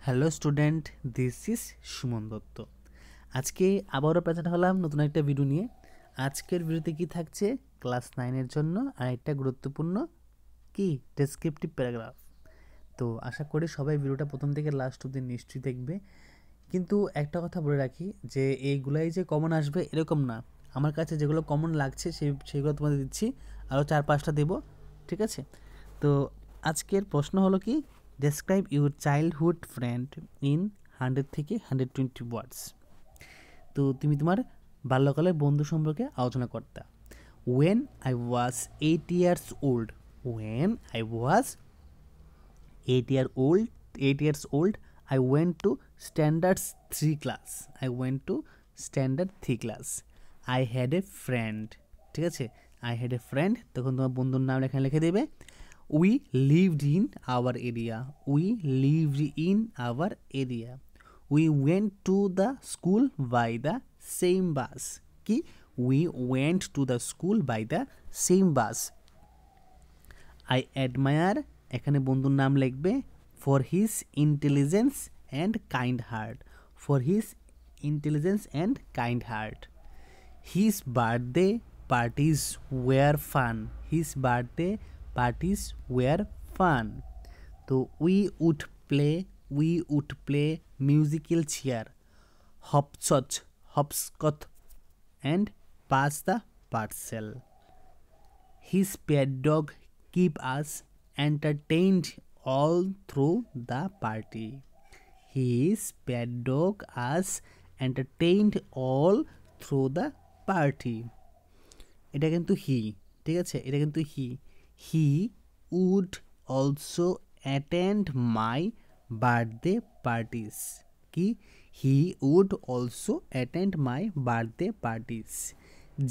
Hello student, this is Suman Dutta. আজকে আবারও present হলাম নতুন একটা ভিডিও নিয়ে। আজকের ভিডিওতে কি থাকছে, ক্লাস 9-এর জন্য আরেকটা গুরুত্বপূর্ণ কি ডেসক্রিপটিভ প্যারাগ্রাফ। তো আশা করি সবাই ভিডিওটা প্রথম থেকে লাস্ট অবধি নিশ্চয়ই দেখবে। কিন্তু একটা কথা বলে রাখি যে এইগুলাই যে কমন আসবে এরকম না। আমার কাছে যেগুলো কমন লাগছে সেগুলো তোমাদের দিচ্ছি, আরও 4-5টা দেবো, ঠিক আছে? তো আজকের প্রশ্ন হলো কি, describe your childhood friend in 100 থেকে 120 ওয়ার্ডস। তো তুমি তোমার বাল্যকালের বন্ধু সম্পর্কে আলোচনা করতে। When I was 8 years old, when I was 8 years old, I went to standard 3 class. I went to standard 3 class. I had a friend. ঠিক আছে, I had a friend, তখন তোমার বন্ধুর নাম এখানে লিখে দেবে। We lived in our area. We lived in our area. We went to the school by the same bus. কি, we went to the school by the same bus. I admire, এখানে বন্ধুর নাম লিখবে, for his intelligence and kind heart. For his intelligence and kind heart. His birthday parties were fun. His birthday parties were fun. So we would play musical chair, hopscotch and pass the parcel. His pet dog keep us entertained all through the party. His pet dog us entertained all through the party. এটা কিন্তু হি, ঠিক আছে, এটা কিন্তু he would also attend my birthday parties. কি, he would also attend my birthday parties.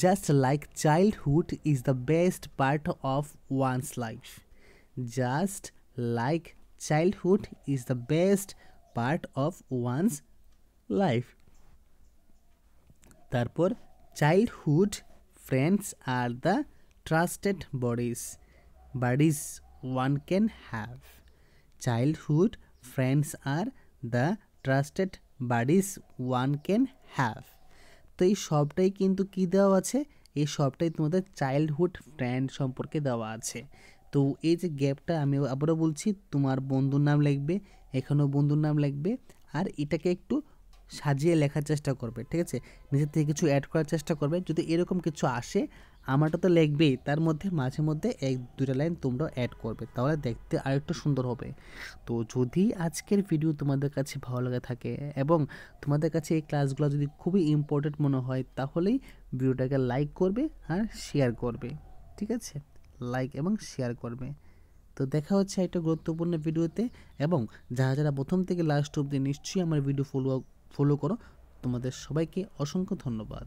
Just like childhood is the best part of one's life. Just like childhood is the best part of one's life. তারপর childhood friends are the trusted buddies one can have. Childhood friends are the trusted buddies one can have. তো এই সবটাই কিন্তু কি দেওয়া আছে, এই সবটাই তোমাদের চাইল্ডহুড ফ্রেন্ড সম্পর্কে দেওয়া আছে। তো এই যে গ্যাপটা আমি আবারও বলছি, তোমার বন্ধুর নাম লিখবে, এখানেও বন্ধুর নাম লিখবে, আর এটাকে একটু সাজিয়ে লেখার চেষ্টা করবে, ঠিক আছে? নিজের থেকে কিছু অ্যাড করার চেষ্টা করবে। যদি এরকম কিছু আসে, আমারটা তো লিখবেই, তার মধ্যে মাঝে মধ্যে 1-2টা লাইন তোমরা অ্যাড করবে, তাহলে দেখতে আরেকটু সুন্দর হবে। তো যদি আজকের ভিডিও তোমাদের কাছে ভালো লাগে থাকে এবং তোমাদের কাছে এই ক্লাসগুলো যদি খুবই ইম্পর্টেন্ট মনে হয়, তাহলেই ভিডিওটাকে লাইক করবে আর শেয়ার করবে, ঠিক আছে? লাইক এবং শেয়ার করবে। তো দেখা হচ্ছে একটা গুরুত্বপূর্ণ ভিডিওতে, এবং যারা যারা প্রথম থেকে লাস্ট অবধি নিশ্চয়ই আমার ভিডিও ফলো করো, তোমাদের সবাইকে অসংখ্য ধন্যবাদ।